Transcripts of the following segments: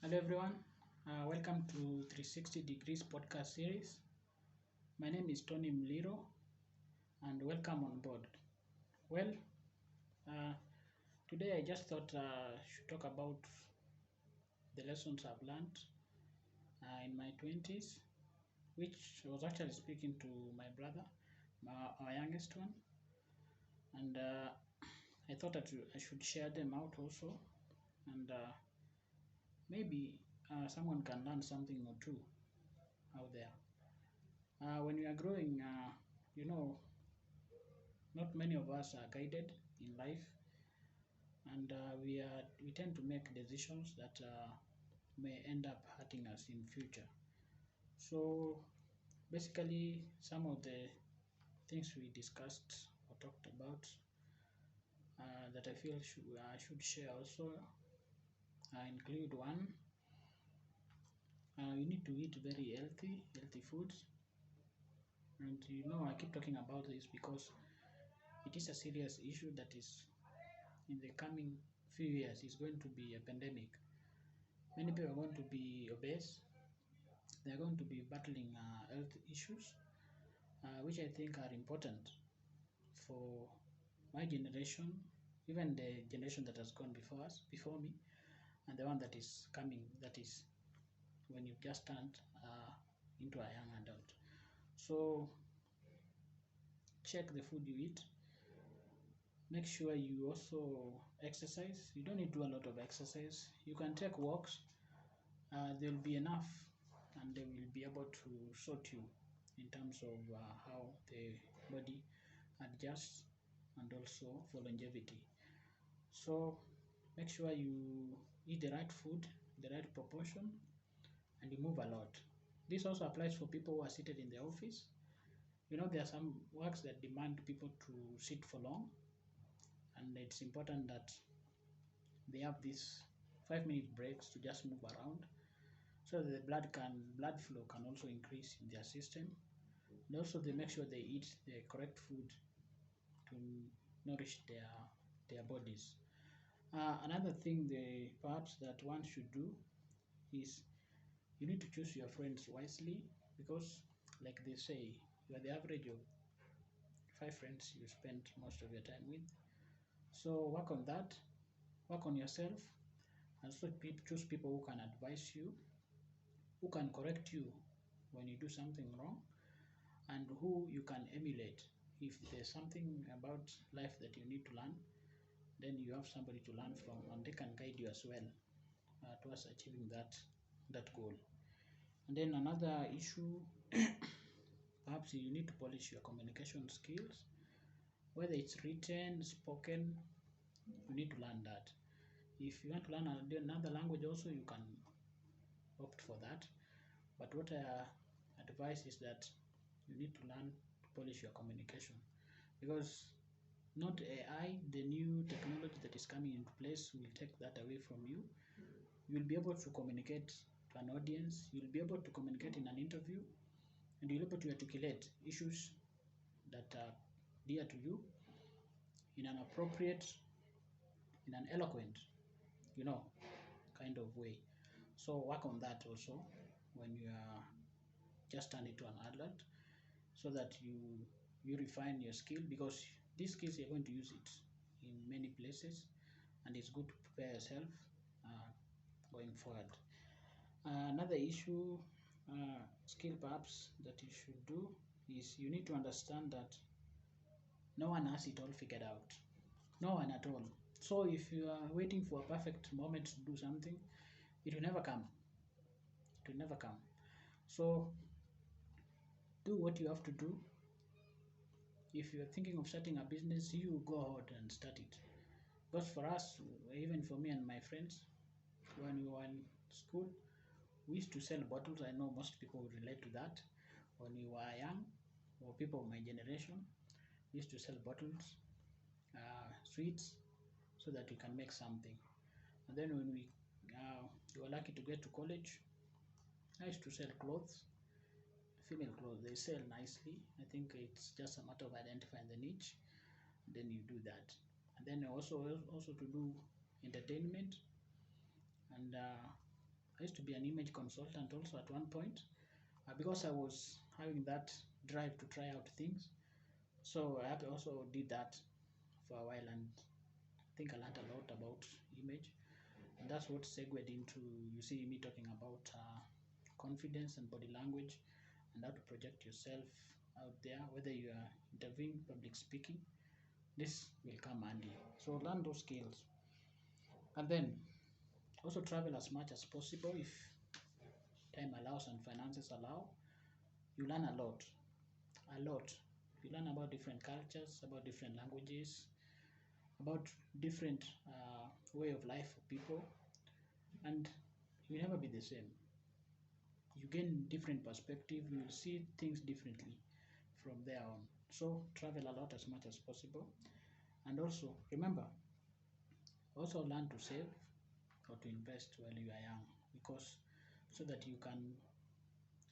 Hello everyone, welcome to 360 Degrees podcast series. My name is Tony Mliro and welcome on board. Well, uh, today I just thought I should talk about the lessons I've learned in my 20s, which I was actually speaking to my brother, our youngest one, and I thought that I should share them out also, and maybe someone can learn something or two out there. When we are growing, not many of us are guided in life, and we tend to make decisions that may end up hurting us in future. So basically, some of the things we discussed or talked about that I feel I should share also include one. You need to eat very healthy foods, and I keep talking about this because it is a serious issue that is in the coming few years is going to be a pandemic. Many people are going to be obese. They are going to be battling health issues, which I think are important for my generation, even the generation that has gone before us, before me, and the one that is coming. That is when you just turned into a young adult. So check the food you eat. Make sure you also exercise. You don't need to do a lot of exercise. You can take walks. There will be enough, and they will be able to sort you in terms of how the body adjusts and also for longevity. So make sure you eat the right food, the right proportion, and you move a lot. This also applies for people who are seated in the office. There are some works that demand people to sit for long, and it's important that they have these 5 minute breaks to just move around so that the blood flow can also increase in their system, and also they make sure they eat the correct food to nourish their bodies. Another thing they perhaps that one should do is you need to choose your friends wisely, because like they say, you are the average of 5 friends you spend most of your time with. So work on that, work on yourself, and so choose people who can advise you, who can correct you when you do something wrong, and who you can emulate. If there's something about life that you need to learn, then you have somebody to learn from, and they can guide you as well towards achieving that goal. And then another issue, perhaps you need to polish your communication skills, whether it's written, spoken. You need to learn that. If you want to learn another language, also you can opt for that. But what I advise is that you need to learn to polish your communication, because not AI, the new technology that is coming into place will take that away from you. You'll be able to communicate to an audience, you'll be able to communicate in an interview, and you'll be able to articulate issues that are dear to you in an appropriate, in an eloquent, you know, kind of way. So work on that also when you are just turning to an adult, so that you refine your skill, because these skills you're going to use it in many places, and it's good to prepare yourself uh, going forward. Another issue, skill perhaps that you should do is you need to understand that no one has it all figured out. No one at all. So if you are waiting for a perfect moment to do something, it will never come. It will never come. So do what you have to do. If you're thinking of starting a business, you go out and start it. Because for us, even for me and my friends, when we were in school, we used to sell bottles. I know most people would relate to that. When we were young, or people of my generation, we used to sell bottles, sweets, so that we can make something. And then when we were lucky to get to college, I used to sell clothes, female clothes. They sell nicely. I think it's just a matter of identifying the niche. Then you do that, and then also to do entertainment, and I used to be an image consultant also at one point, because I was having that drive to try out things. So I also did that for a while, and I think I learned a lot about image, and that's what segued into, you see me talking about confidence and body language, and how to project yourself out there, whether you are interviewing, public speaking. This will come handy. So learn those skills, and then also travel as much as possible if time allows and finances allow. You learn a lot, a lot. You learn about different cultures, about different languages, about different way of life for people, and you never be the same. You gain different perspective. You will see things differently from there on. So travel a lot as much as possible, and also remember, also learn to save or to invest while you are young, because so that you can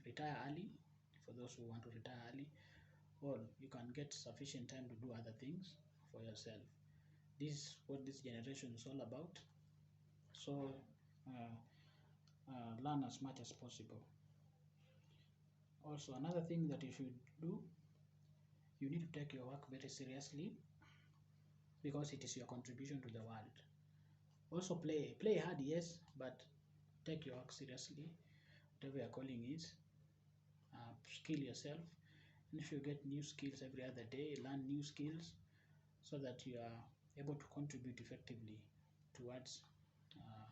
retire early, for those who want to retire early, or you can get sufficient time to do other things for yourself. This is what this generation is all about. So uh, learn as much as possible. Also, another thing that you should do, you need to take your work very seriously, because it is your contribution to the world. Also, play hard, yes, but take your work seriously. Whatever your calling is, skill yourself, and if you get new skills every other day, learn new skills, so that you are able to contribute effectively towards uh,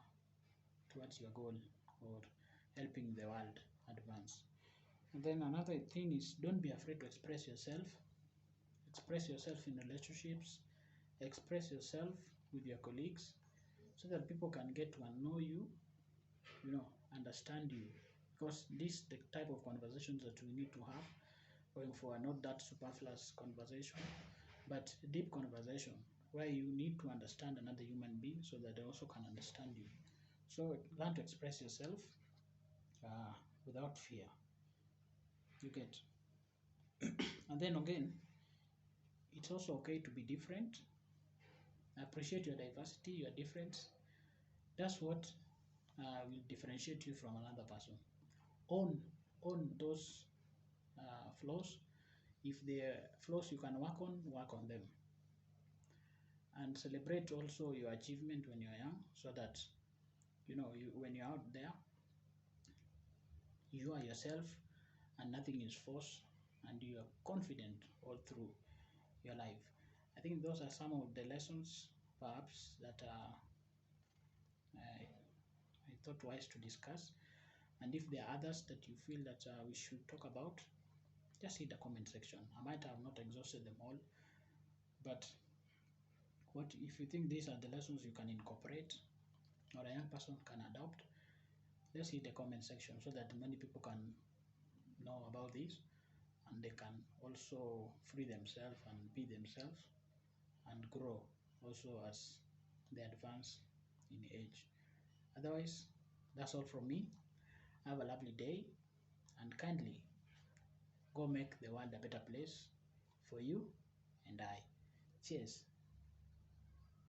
towards your goal, or helping the world advance. And then another thing is, don't be afraid to express yourself. Express yourself in relationships, express yourself with your colleagues, so that people can get to know you, understand you. Because this the type of conversations that we need to have going forward, not that superfluous conversation, but deep conversation where you need to understand another human being so that they also can understand you. So learn to express yourself uh, without fear. You get. And then again, it's also okay to be different. Appreciate your diversity, your difference. That's what will differentiate you from another person. Own own those flaws. If they're flaws you can work on them, and celebrate also your achievement when you're young, so that when you're out there, you are yourself, and nothing is forced, and you are confident all through your life. I think those are some of the lessons, perhaps, that I thought wise to discuss. And if there are others that you feel that we should talk about, just hit the comment section. I might have not exhausted them all, but what if you think these are the lessons you can incorporate, or a young person can adopt, let's hit the comment section, so that many people can know about this, and they can also free themselves and be themselves, and grow also as they advance in age. Otherwise, that's all from me. Have a lovely day, and kindly go make the world a better place for you and I. Cheers.